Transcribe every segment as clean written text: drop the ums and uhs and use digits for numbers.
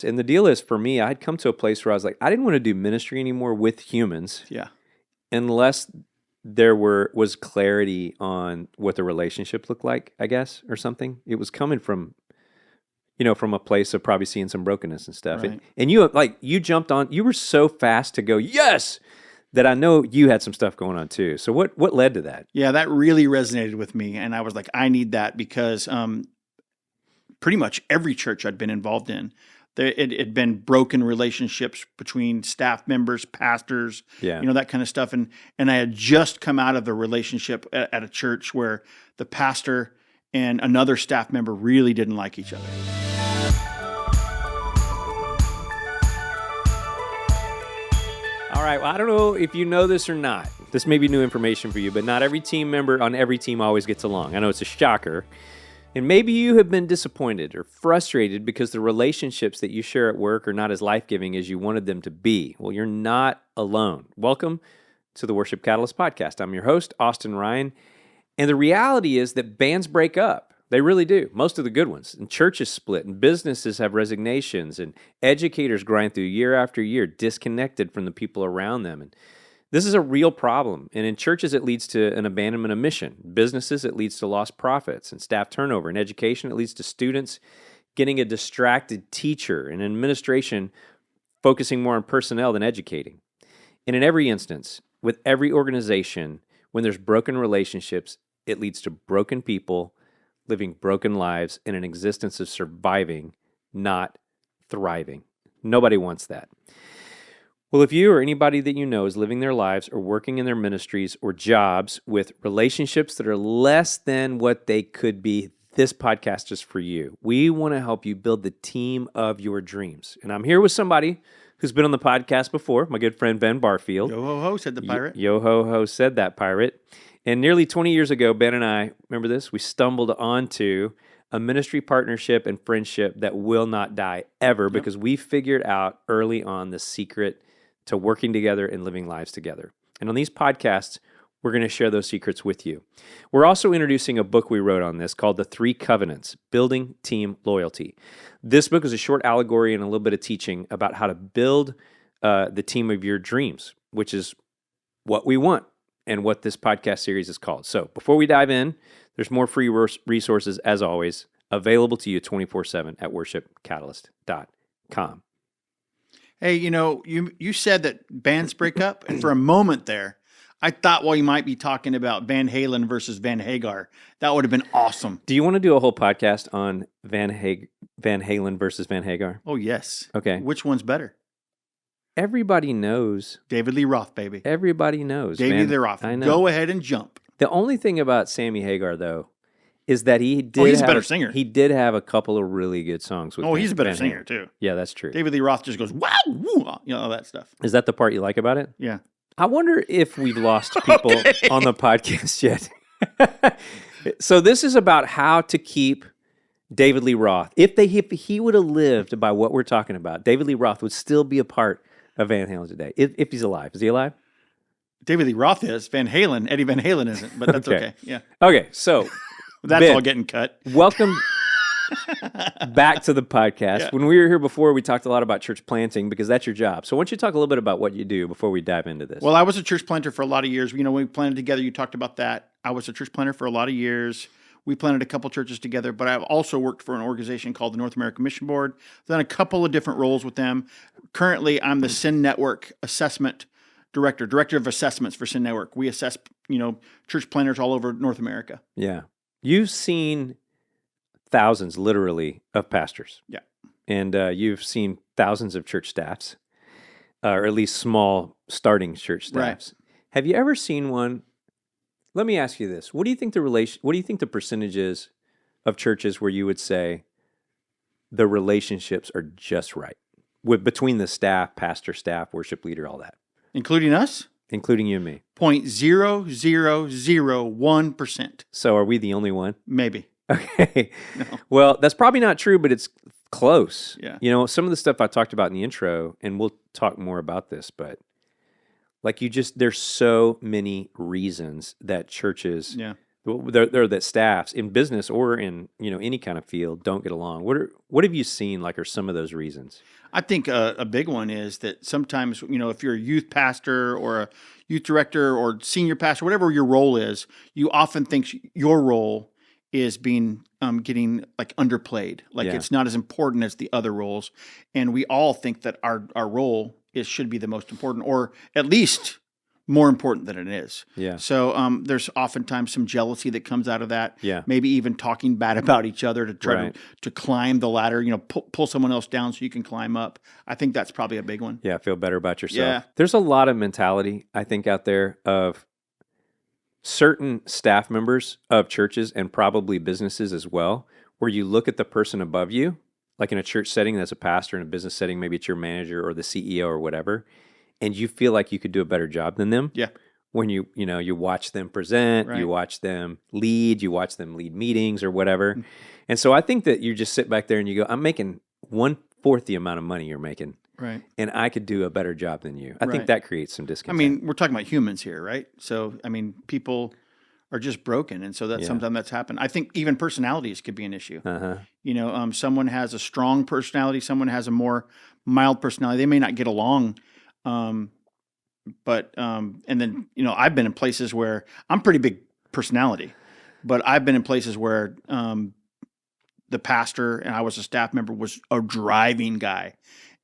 And the deal is, for me, I'd come to a place where I was like, I didn't want to do ministry anymore with humans unless there was clarity on what the relationship looked like, I guess, or something. It was coming from, from a place of probably seeing some brokenness and stuff. Right. And you jumped on, you were so fast to go, yes, that I know you had some stuff going on too. So what led to that? Yeah, that really resonated with me. And I was like, I need that because pretty much every church I'd been involved in, it had been broken relationships between staff members, pastors, that kind of stuff. And I had just come out of a relationship at a church where the pastor and another staff member really didn't like each other. All right, well, I don't know if you know this or not. This may be new information for you, but not every team member on every team always gets along. I know it's a shocker. And maybe you have been disappointed or frustrated because the relationships that you share at work are not as life-giving as you wanted them to be. Well, you're not alone. Welcome to the Worship Catalyst podcast. I'm your host, Austin Ryan. And the reality is that bands break up. They really do. Most of the good ones. And churches split, and businesses have resignations, and educators grind through year after year, disconnected from the people around them. And this is a real problem. And in churches, it leads to an abandonment of mission. Businesses, it leads to lost profits and staff turnover. In education, it leads to students getting a distracted teacher, and administration focusing more on personnel than educating. And in every instance, with every organization, when there's broken relationships, it leads to broken people living broken lives in an existence of surviving, not thriving. Nobody wants that. Well, if you or anybody that you know is living their lives or working in their ministries or jobs with relationships that are less than what they could be, this podcast is for you. We want to help you build the team of your dreams. And I'm here with somebody who's been on the podcast before, my good friend Ben Barfield. Yo ho ho, said the pirate. Yo ho ho, said that pirate. And nearly 20 years ago, Ben and I, remember this? We stumbled onto a ministry partnership and friendship that will not die ever because we figured out early on the secret to working together and living lives together. And on these podcasts, we're going to share those secrets with you. We're also introducing a book we wrote on this called The Three Covenants, Building Team Loyalty. This book is a short allegory and a little bit of teaching about how to build the team of your dreams, which is what we want and what this podcast series is called. So before we dive in, there's more free resources, as always, available to you 24/7 at worshipcatalyst.com. Hey, you said that bands break up, and for a moment there, I thought, well, you might be talking about Van Halen versus Van Hagar. That would have been awesome. Do you want to do a whole podcast on Van Halen versus Van Hagar? Oh, yes. Okay. Which one's better? Everybody knows. David Lee Roth, baby. Everybody knows. David Lee Roth. I know. Go ahead and jump. The only thing about Sammy Hagar, though, is that he did. He's a better singer. He did have a couple of really good songs with. He's a better singer too. Yeah, that's true. David Lee Roth just goes wow, woo, all that stuff. Is that the part you like about it? Yeah. I wonder if we've lost people on the podcast yet. So this is about how to keep David Lee Roth. If he would have lived by what we're talking about, David Lee Roth would still be a part of Van Halen today. If he's alive. Is he alive? David Lee Roth is. Eddie Van Halen isn't, but that's okay. Yeah. Okay, so that's Ben, all getting cut. Welcome back to the podcast. Yeah. When we were here before, we talked a lot about church planting because that's your job. So why don't you talk a little bit about what you do before we dive into this? Well, I was a church planter for a lot of years. When we planted together, you talked about that. I was a church planter for a lot of years. We planted a couple churches together, but I've also worked for an organization called the North American Mission Board. Done a couple of different roles with them. Currently, I'm the Sin Network Assessment Director of Assessments for Sin Network. We assess, church planters all over North America. Yeah. You've seen thousands, literally, of pastors. Yeah. And you've seen thousands of church staffs, or at least small starting church staffs. Right. Have you ever seen one? Let me ask you this. What do you think the percentage is of churches where you would say the relationships are just right between the staff, pastor, staff, worship leader, all that? Including us? Including you and me. 0.0001%. So are we the only one? Maybe. Okay. No. Well, that's probably not true, but it's close. Yeah. Some of the stuff I talked about in the intro, and we'll talk more about this, but there's so many reasons that churches They're that staffs in business or in any kind of field don't get along. What have you seen like are some of those reasons? I think a big one is that sometimes, if you're a youth pastor or a youth director or senior pastor, whatever your role is, you often think your role is being getting like underplayed, like Yeah. it's not as important as the other roles, and we all think that our role should be the most important, or at least more important than it is. Yeah. So there's oftentimes some jealousy that comes out of that. Yeah. Maybe even talking bad about each other to try Right. to climb the ladder. Pull someone else down so you can climb up. I think that's probably a big one. Yeah, feel better about yourself. Yeah. There's a lot of mentality, I think, out there of certain staff members of churches and probably businesses as well, where you look at the person above you, like in a church setting as a pastor, in a business setting, maybe it's your manager or the CEO or whatever, and you feel like you could do a better job than them. Yeah. When you watch them present, Right. you watch them lead, you watch them lead meetings or whatever. And so I think that you just sit back there and you go, I'm making 1/4 the amount of money you're making. Right. And I could do a better job than you. I think Right. that creates some I discontent. mean, we're talking about humans here, right? So, people are just broken. And so Yeah. sometimes that's happened. I think even personalities could be an issue. Uh-huh. Someone has a strong personality, someone has a more mild personality. They may not get along. But and then, I've been in places where I'm pretty big personality, but I've been in places where the pastor and I was a staff member was a driving guy.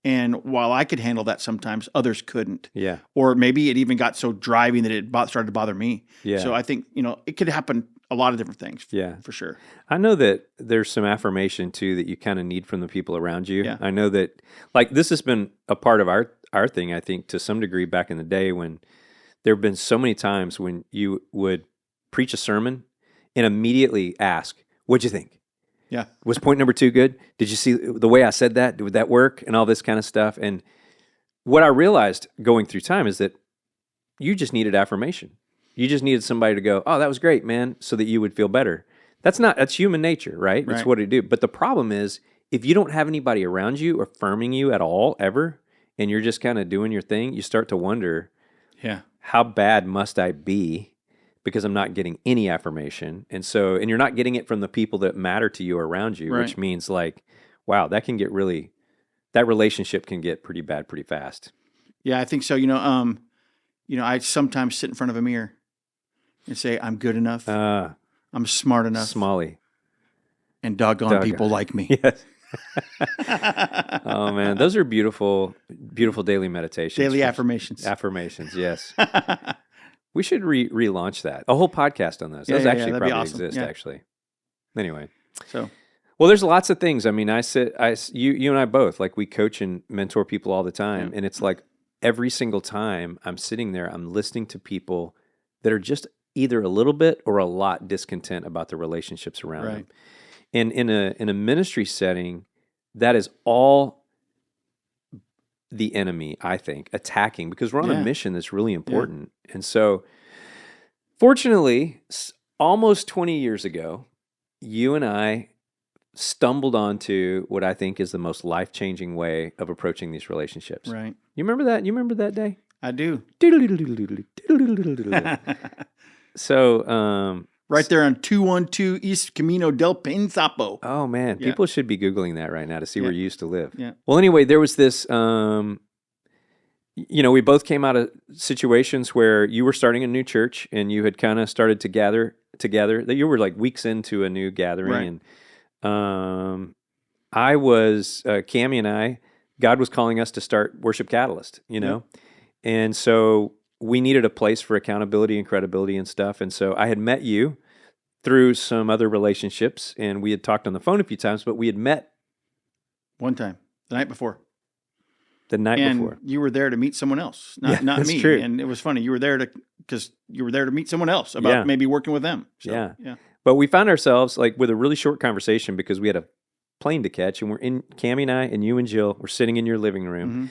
And while I could handle that sometimes, others couldn't. Yeah. Or maybe it even got so driving that it started to bother me. Yeah. So I think, it could happen a lot of different things. Yeah. For sure. I know that there's some affirmation too that you kind of need from the people around you. Yeah. I know that like this has been a part of our thing, I think, to some degree back in the day when there have been so many times when you would preach a sermon and immediately ask, what'd you think? Yeah. Was point number 2 good? Did you see the way I said that? Would that work? And all this kind of stuff. And what I realized going through time is that you just needed affirmation. You just needed somebody to go, oh, that was great, man, so that you would feel better. That's human nature, right? That's Right. what it do. But the problem is, if you don't have anybody around you affirming you at all, ever, and you're just kind of doing your thing, you start to wonder, Yeah. how bad must I be because I'm not getting any affirmation? And you're not getting it from the people that matter to you around you, Right. which means like, wow, that relationship can get pretty bad pretty fast. Yeah, I think so. I sometimes sit in front of a mirror and say, I'm good enough. I'm smart enough. Smalley. And doggone people like me. Yes. Oh man, those are beautiful, beautiful daily meditations. Daily affirmations. Affirmations, yes. We should relaunch that. A whole podcast on those. Yeah, Those yeah, actually that'd be probably awesome. exist. Yeah. Actually. Anyway, So, well, there's lots of things. I mean, you and I both like we coach and mentor people all the time, Yeah. and it's like every single time I'm sitting there, I'm listening to people that are just either a little bit or a lot discontent about the relationships around Right. them. And in a ministry setting, that is all the enemy, I think, attacking because we're on Yeah. a mission that's really important. And so, fortunately, almost 20 years ago, you and I stumbled onto what I think is the most life-changing way of approaching these relationships. right. You remember that? You remember that day? I do. So, Right there on 212 East Camino del Pensapo. oh man, Yeah. people should be Googling that right now to see where Yeah. you used to live. Yeah. Well, anyway, there was this, we both came out of situations where you were starting a new church and you had kind of started to gather together. That you were like weeks into a new gathering, and I was Cammie and I. God was calling us to start Worship Catalyst, and so we needed a place for accountability and credibility and stuff. And so I had met you through some other relationships, and we had talked on the phone a few times, but we had met One time, the night before. the night And before. you were there to meet someone else, Yeah, not that's me. true. And it was funny. You were there because you were there to meet someone else about Yeah. maybe working with them. So, Yeah. Yeah. But we found ourselves like with a really short conversation because we had a plane to catch, and we're in Cammie and I and you and Jill were sitting in your living room. Mhm.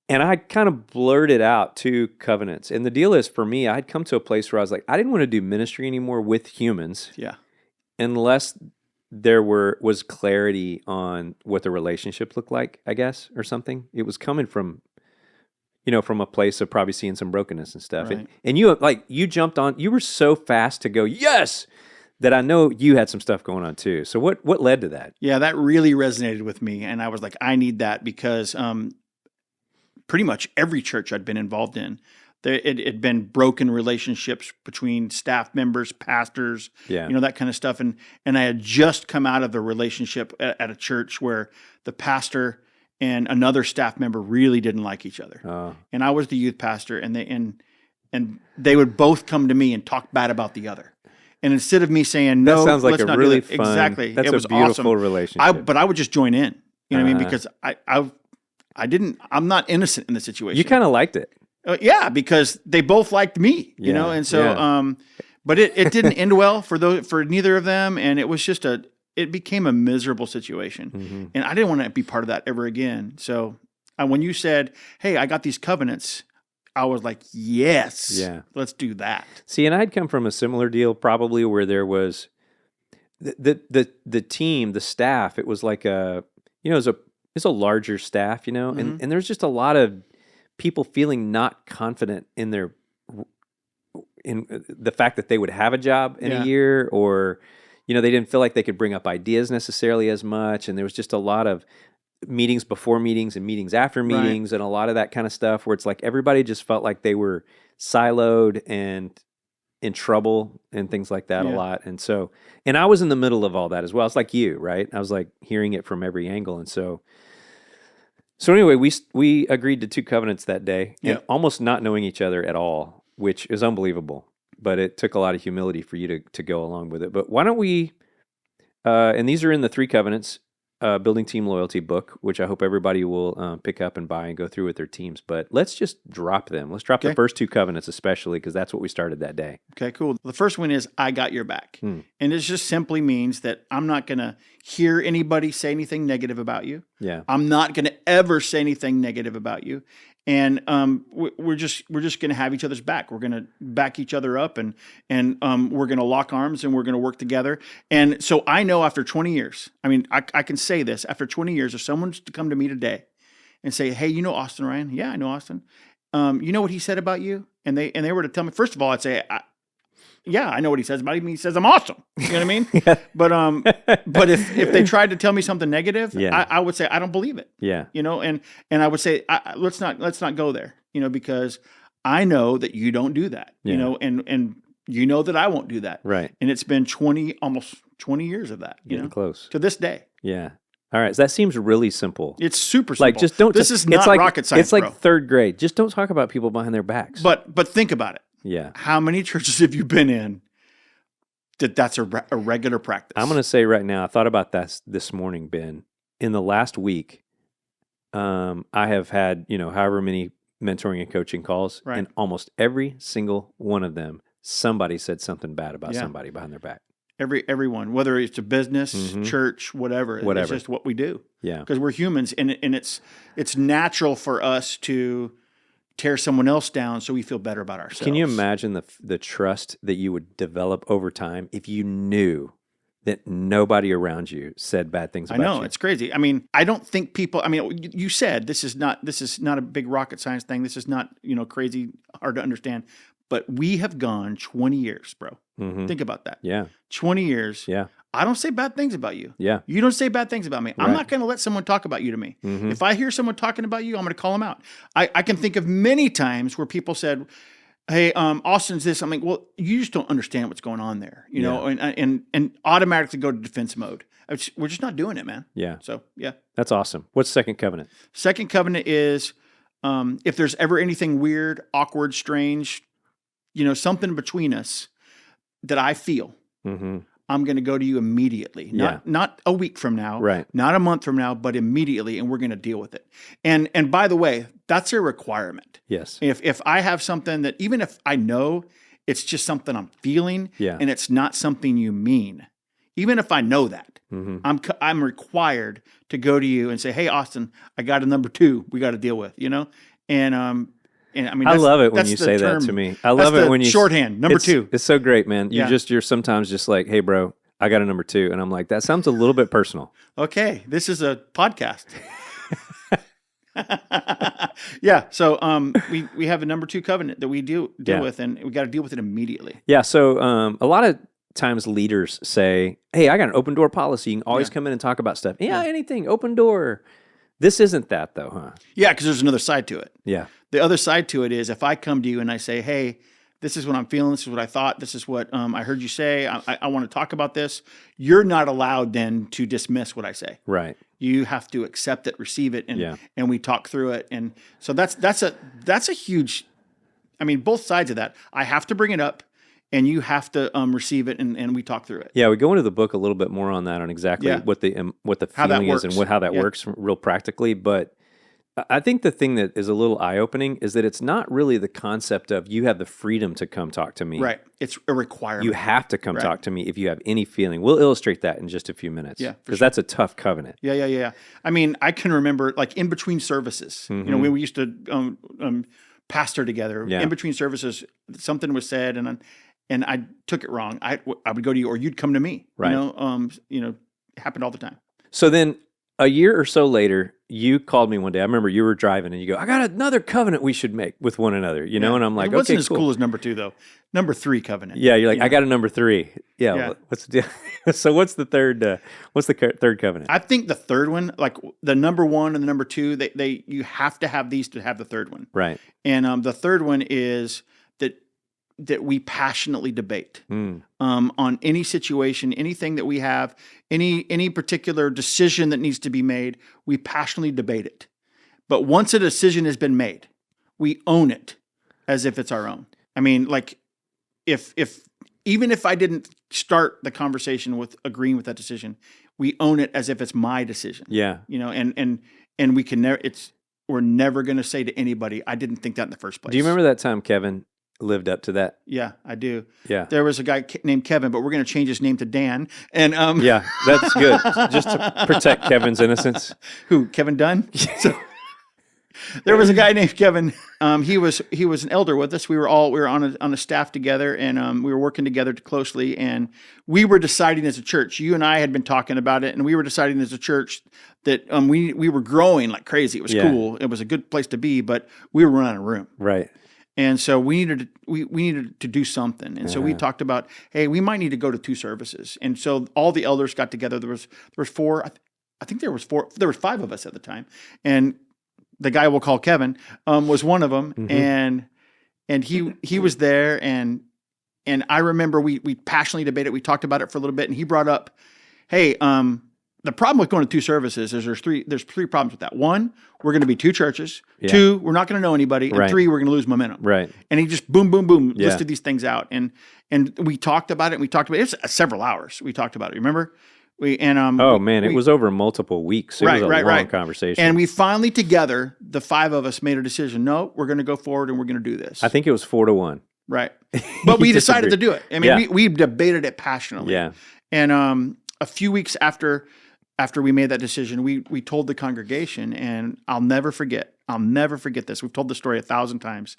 And I kind of blurted out 2 covenants. And the deal is for me, I'd come to a place where I was like, I didn't want to do ministry anymore with humans Yeah. unless there was clarity on what the relationship looked like, I guess, or something. It was coming from from a place of probably seeing some brokenness and stuff. Right. And you jumped on, you were so fast to go, yes, that I know you had some stuff going on too. So what led to that? Yeah, that really resonated with me. And I was like, I need that because pretty much every church I'd been involved in, it had been broken relationships between staff members, pastors, that kind of stuff. And I had just come out of a relationship at a church where the pastor and another staff member really didn't like each other. And I was the youth pastor, and they would both come to me and talk bad about the other. And instead of me saying no, that sounds like let's a not really do that. fun. Exactly, That's it was a beautiful awesome. relationship. But I would just join in. You know what I mean? Because I'm not innocent in the situation. You kind of liked it. Yeah, because they both liked me, and so, but it didn't end well for neither of them, and it was just it became a miserable situation, and I didn't want to be part of that ever again. So when you said, "Hey, I got these covenants," I was like, "Yes, let's do that." See, and I'd come from a similar deal, probably where there was the team, the staff. It was like it's a larger staff, and there's just a lot of people feeling not confident in the fact that they would have a job in a year, or they didn't feel like they could bring up ideas necessarily as much, and there was just a lot of meetings before meetings and meetings after meetings, and a lot of that kind of stuff where it's like everybody just felt like they were siloed and in trouble and things like that a lot. And I was in the middle of all that as well. It's like you, right? I was like hearing it from every angle, and so anyway, we agreed to 2 covenants that day, and almost not knowing each other at all, which is unbelievable. But it took a lot of humility for you to go along with it. But why don't we? And these are in the 3 covenants, Building Team Loyalty book, which I hope everybody will pick up and buy and go through with their teams. But let's just drop them. Let's drop the first 2 covenants, especially because that's what we started that day. Okay, cool. The first one is I got your back. And it just simply means that I'm not going to hear anybody say anything negative about you. Yeah. I'm not going to ever say anything negative about you. And we're just going to have each other's back. We're going to back each other up, and we're going to lock arms, and we're going to work together. And so I know after 20 years, I mean, I can say this, after 20 years, if someone's to come to me today and say, "Hey, you know Austin Ryan?" "Yeah, I know Austin." "You know what he said about you?" And they were to tell me, first of all, I'd say, "Yeah, I know what he says about me. He says I'm awesome." You know what I mean? But if they tried to tell me something negative, I would say I don't believe it. Yeah. And I would say let's not go there. Because I know that you don't do that. And you know that I won't do that. Right. And it's been almost 20 years of that. Getting close to this day. Yeah. All right. So that seems really simple. It's super simple. Like, just don't. This is not rocket science. It's like 3rd grade. Just don't talk about people behind their backs. But think about it. Yeah. How many churches have you been in that's a regular practice? I'm going to say right now, I thought about that this morning, Ben. In the last week, I have had, however many mentoring and coaching calls, and almost every single one of them, somebody said something bad about somebody behind their back. Everyone, whether it's a business, church, whatever. It's just what we do. Yeah. Because we're humans, and it's natural for us to tear someone else down so we feel better about ourselves. Can you imagine the trust that you would develop over time if you knew that nobody around you said bad things about you? I know, it's crazy. I mean, I don't think people, you said this is not a big rocket science thing. This is not, crazy hard to understand. But we have gone 20 years, bro. Think about that. Yeah. 20 years. Yeah. I don't say bad things about you. Yeah. You don't say bad things about me. I'm not going to let someone talk about you to me. If I hear someone talking about you, I'm going to call them out. I can think of many times where people said, "Hey, Austin's this." I'm like, "Well, you just don't understand what's going on there," know, and automatically go to defense mode. We're just not doing it, man. Yeah. So, yeah. That's awesome. What's second covenant? Second covenant is if there's ever anything weird, awkward, strange, something between us that I feel, I'm going to go to you immediately. Not a week from now, not a month from now, but immediately, and we're going to deal with it. And by the way, that's a requirement. Yes. If I have something that, even if I know it's just something I'm feeling, and it's not something you mean, even if I know that, I'm required to go to you and say, "Hey, Austin, I got a number 2 we got to deal with," And I mean, I love it when you say that to me. I love it when you shorthand number 2. It's so great, man. You're sometimes just like, "Hey, bro, I got a number 2," and I'm like, that sounds a little bit personal. Okay, this is a podcast. Yeah. So we have a number 2 covenant that we deal Yeah. with, and we got to deal with it immediately. Yeah. So a lot of times leaders say, "Hey, I got an open door policy. You can always Yeah. come in and talk about stuff. Yeah, anything, open door." This isn't that though, huh? Yeah, because there's another side to it. Yeah. The other side to it is if I come to you and I say, "Hey, this is what I'm feeling. This is what I thought. This is what I heard you say. I want to talk about this." You're not allowed then to dismiss what I say. Right. You have to accept it, receive it, and Yeah. and we talk through it. And so that's a huge. I mean, both sides of that. I have to bring it up, and you have to receive it, and we talk through it. Yeah, we go into the book a little bit more on that, on exactly Yeah. what the How that feeling is and works. how that Yeah. works real practically. But I think the thing that is a little eye opening is that it's not really the concept of you have the freedom to come talk to me. Right. It's a requirement. You have to come Right. talk to me if you have any feeling. We'll illustrate that in just a few minutes. Yeah, for because sure. that's a tough covenant. Yeah. I mean, I can remember like in between services, when we used to pastor together. Yeah. In between services, something was said, and I took it wrong. I would go to you, or you'd come to me. Right. It happened all the time. So then a year or so later, you called me one day. I remember you were driving and you go, "I got another covenant we should make with one another," you know? And I'm like, it wasn't okay, as cool. cool as number 2 though. Number 3 covenant. Yeah, you're like, "I got a number 3." Yeah. Yeah. What's the deal? So what's the third? What's the third covenant? I think the third one, like the number 1 and the number 2, they you have to have these to have the third one. Right. And the third one is that we passionately debate on any situation, anything that we have, any particular decision that needs to be made. We passionately debate it. But once a decision has been made, we own it as if it's our own. I mean, like if even if I didn't start the conversation with agreeing with that decision, we own it as if it's my decision. Yeah. And we can never. We're never going to say to anybody, "I didn't think that in the first place." Do you remember that time Kevin lived up to that? Yeah, I do. Yeah. There was a guy named Kevin, but we're going to change his name to Dan. And Yeah, that's good. Just to protect Kevin's innocence. Who? Kevin Dunn. So, there was a guy named Kevin. He was an elder with us. We were on a staff together, and we were working together closely. And we were deciding as a church. You and I had been talking about it, and we were deciding as a church that we were growing like crazy. It was cool. It was a good place to be, but we were running out of room. Right. And so we needed to do something. And so we talked about, hey, we might need to go to 2 services. And so all the elders got together. There was 4. I think there was 4. There was 5 of us at the time. And the guy we'll call Kevin was one of them. And he was there. And I remember we passionately debated. We talked about it for a little bit. And he brought up, hey, the problem with going to 2 services is there's three problems with that. 1, we're going to be 2 churches. Yeah. 2, we're not going to know anybody. And Right. 3, we're going to lose momentum. Right. And he just boom Yeah. listed these things out. And we talked about it. And we talked about it. It's several hours. We talked about it. Remember? Oh man, it was over multiple weeks. It was a long conversation. And we finally together, the 5 of us made a decision. No, we're going to go forward and we're going to do this. I think it was 4-1. Right. But we decided to disagreed. do it. I mean, we debated it passionately. Yeah. And a few weeks after we made that decision, we told the congregation, and I'll never forget this. We've told the story 1,000 times.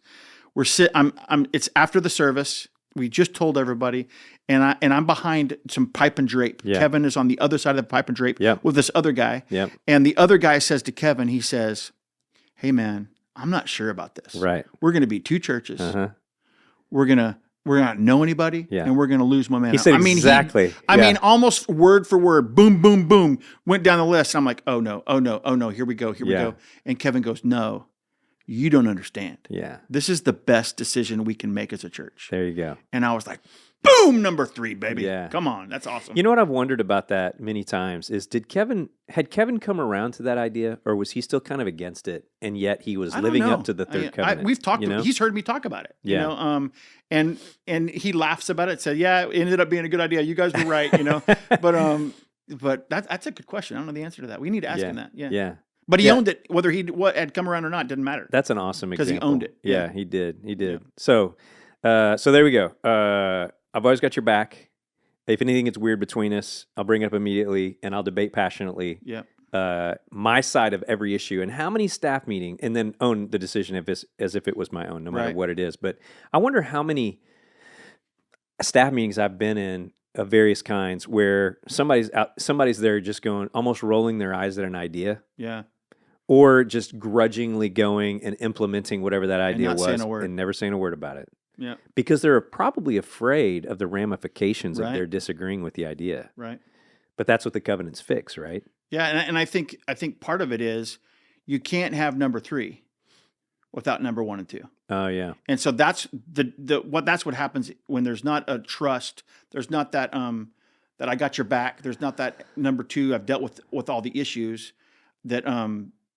It's after the service. We just told everybody, and I'm behind some pipe and drape. Yeah. Kevin is on the other side of the pipe and drape with this other guy. Yep. And the other guy says to Kevin, he says, "Hey man, I'm not sure about this. Right. We're going to be 2 churches. Uh-huh. We're not know anybody, Yeah. and we're going to lose momentum." He said exactly. I mean, almost word for word, boom, boom, boom, went down the list. I'm like, oh no, here we go. And Kevin goes, "No, you don't understand. Yeah. This is the best decision we can make as a church." There you go. And I was like, boom, number 3, baby. Yeah. Come on, that's awesome. You know what I've wondered about that many times is had Kevin come around to that idea, or was he still kind of against it, and yet he was I don't living know. up to the third covenant? We've talked. You know? He's heard me talk about it. Yeah. You know, and he laughs about it. Said, "Yeah, it ended up being a good idea. You guys were right." You know, but that's a good question. I don't know the answer to that. We need to ask him that. Yeah. Yeah. But he owned it. Whether he had come around or not didn't matter. That's an awesome example. Because he owned it. Yeah, Yeah. he did. He did. Yeah. So there we go. I've always got your back. If anything gets weird between us, I'll bring it up immediately, and I'll debate passionately. Yeah. My side of every issue, and how many staff meetings, and then own the decision as if it was my own, no matter Right. what it is. But I wonder how many staff meetings I've been in of various kinds where somebody's there just going, almost rolling their eyes at an idea. Yeah. or just grudgingly going and implementing whatever that idea not was saying a word. and never saying a word about it. Yeah. Because they're probably afraid of the ramifications of Right. their disagreeing with the idea. Right. But that's what the covenants fix, right? Yeah, and I think part of it is you can't have number 3 without number 1 and 2. Oh yeah. And so that's that's what happens when there's not a trust. There's not that that I got your back. There's not that number 2. I've dealt with all the issues that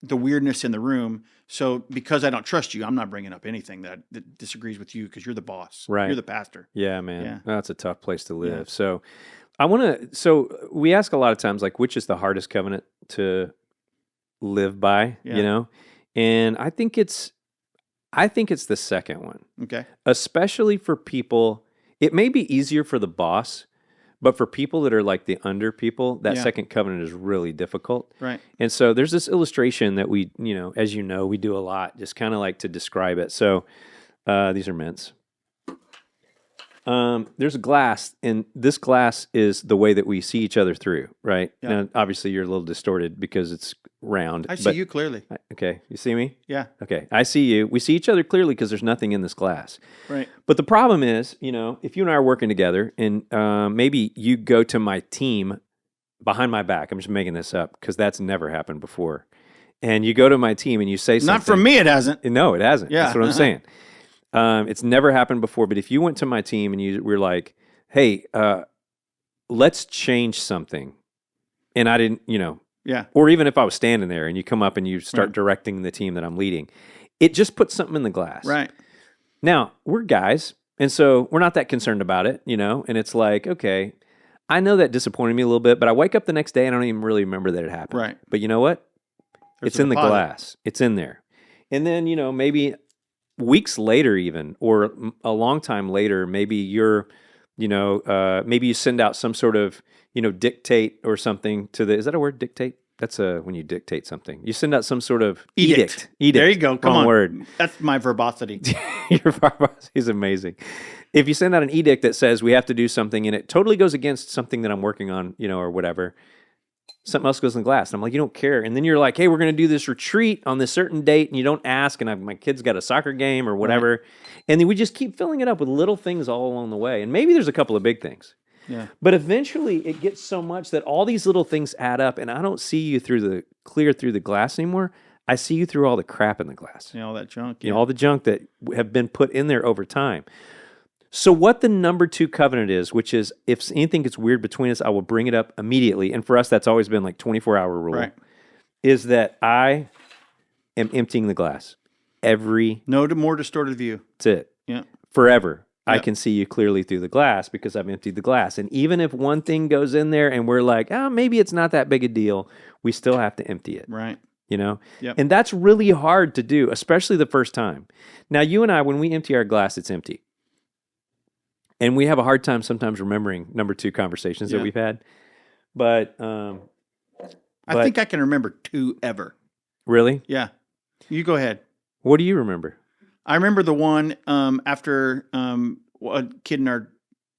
the weirdness in the room. So because I don't trust you, I'm not bringing up anything that disagrees with you because you're the boss. Right. You're the pastor. Yeah, man. Yeah. That's a tough place to live. Yeah. So we ask a lot of times, like, which is the hardest covenant to live by, Yeah. you know? And I think it's the second one, Okay. especially for people. It may be easier for the boss, but for people that are like the under people, that Yeah. second covenant is really difficult. Right. And so there's this illustration that we, as you know, we do a lot, just kind of like to describe it. So these are mints. There's a glass, and this glass is the way that we see each other through, right? Yeah. Now, obviously, you're a little distorted because it's round. I see but- you clearly. Okay, you see me? Yeah. Okay, I see you. We see each other clearly because there's nothing in this glass. Right. But the problem is, if you and I are working together, and maybe you go to my team behind my back, I'm just making this up because that's never happened before, and you go to my team and you say something. Not from me, it hasn't. No, it hasn't. Yeah. That's what I'm saying. It's never happened before, but if you went to my team and you were like, hey, let's change something, and I didn't, Yeah. or even if I was standing there and you come up and you start Right. directing the team that I'm leading, it just puts something in the glass. Right. Now, we're guys, and so we're not that concerned about it, and it's like, okay, I know that disappointed me a little bit, but I wake up the next day and I don't even really remember that it happened. Right. But you know what? There's It's a in the deposit. glass. It's in there. And then, maybe weeks later even, or a long time later, maybe you're, maybe you send out some sort of, dictate or something to is that a word, dictate? That's when you dictate something. You send out some sort of edict. There you go. Come Wrong on. word. That's my verbosity. Your verbosity is amazing. If you send out an edict that says we have to do something and it totally goes against something that I'm working on, or whatever, something else goes in the glass. And I'm like, you don't care. And then you're like, hey, we're going to do this retreat on this certain date, and you don't ask, and my kid's got a soccer game or whatever. Right. And then we just keep filling it up with little things all along the way. And maybe there's a couple of big things. Yeah. But eventually it gets so much that all these little things add up, and I don't see you clear through the glass anymore. I see you through all the crap in the glass. All that junk. All the junk that have been put in there over time. So what the number 2 covenant is, which is if anything gets weird between us, I will bring it up immediately. And for us, that's always been like 24-hour rule. Right. Is that I am emptying the glass no more distorted view. That's it. Yeah. Forever. I Yep. can see you clearly through the glass because I've emptied the glass. And even if one thing goes in there and we're like, maybe it's not that big a deal, we still have to empty it. Right. Yep. And that's really hard to do, especially the first time. Now, you and I, when we empty our glass, it's empty. And we have a hard time sometimes remembering number 2 conversations that we've had. But I think I can remember 2 ever. Really? Yeah. You go ahead. What do you remember? I remember the one after a kid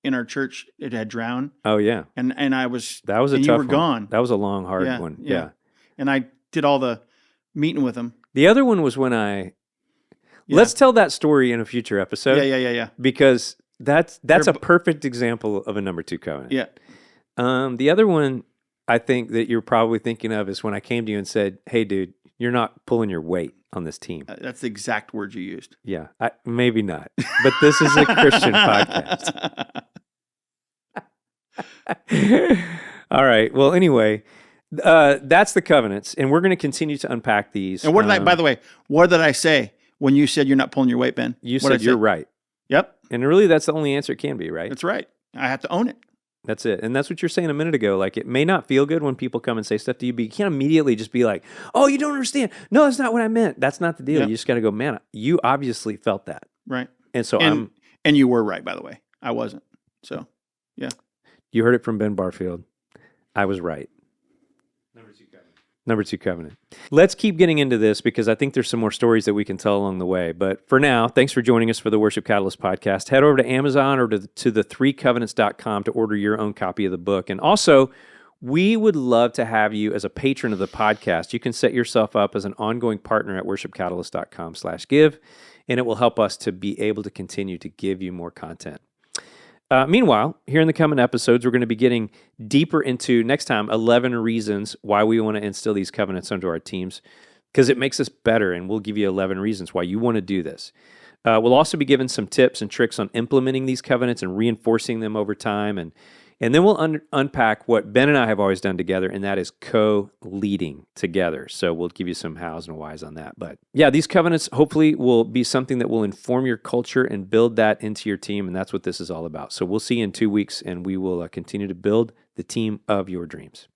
in our church, it had drowned. Oh, yeah. And I was That was a and tough you were one. gone. That was a long, hard one. Yeah. And I did all the meeting with him. The other one was when let's tell that story in a future episode. Yeah. Because that's a perfect example of a number 2 covenant. Yeah. The other one I think that you're probably thinking of is when I came to you and said, hey, dude, you're not pulling your weight on this team. That's the exact word you used. Yeah, maybe not. But this is a Christian podcast. All right. Well, anyway, that's the covenants, and we're going to continue to unpack these. And by the way, what did I say when you said you're not pulling your weight, Ben? You What did I said you're say? right. Yep. And really, that's the only answer it can be, right? That's right. I have to own it. That's it. And that's what you're saying a minute ago. Like, it may not feel good when people come and say stuff to you, but you can't immediately just be like, oh, you don't understand. No, that's not what I meant. That's not the deal. Yep. You just got to go, man, you obviously felt that. Right. And so And you were right, by the way. I wasn't. So, yeah. You heard it from Ben Barfield. I was right. Number 2 covenant. Let's keep getting into this because I think there's some more stories that we can tell along the way. But for now, thanks for joining us for the Worship Catalyst podcast. Head over to Amazon or to the3covenants.com to order your own copy of the book. And also, We would love to have you as a patron of the podcast. You can set yourself up as an ongoing partner at worshipcatalyst.com/give, and it will help us to be able to continue to give you more content. Meanwhile, here in the coming episodes, we're going to be getting deeper into, next time, 11 reasons why we want to instill these covenants onto our teams, because it makes us better, and we'll give you 11 reasons why you want to do this. We'll also be given some tips and tricks on implementing these covenants and reinforcing them over time, and then we'll unpack what Ben and I have always done together, and that is co-leading together. So we'll give you some hows and whys on that. But yeah, these covenants hopefully will be something that will inform your culture and build that into your team, and that's what this is all about. So we'll see you in 2 weeks, and we will continue to build the team of your dreams.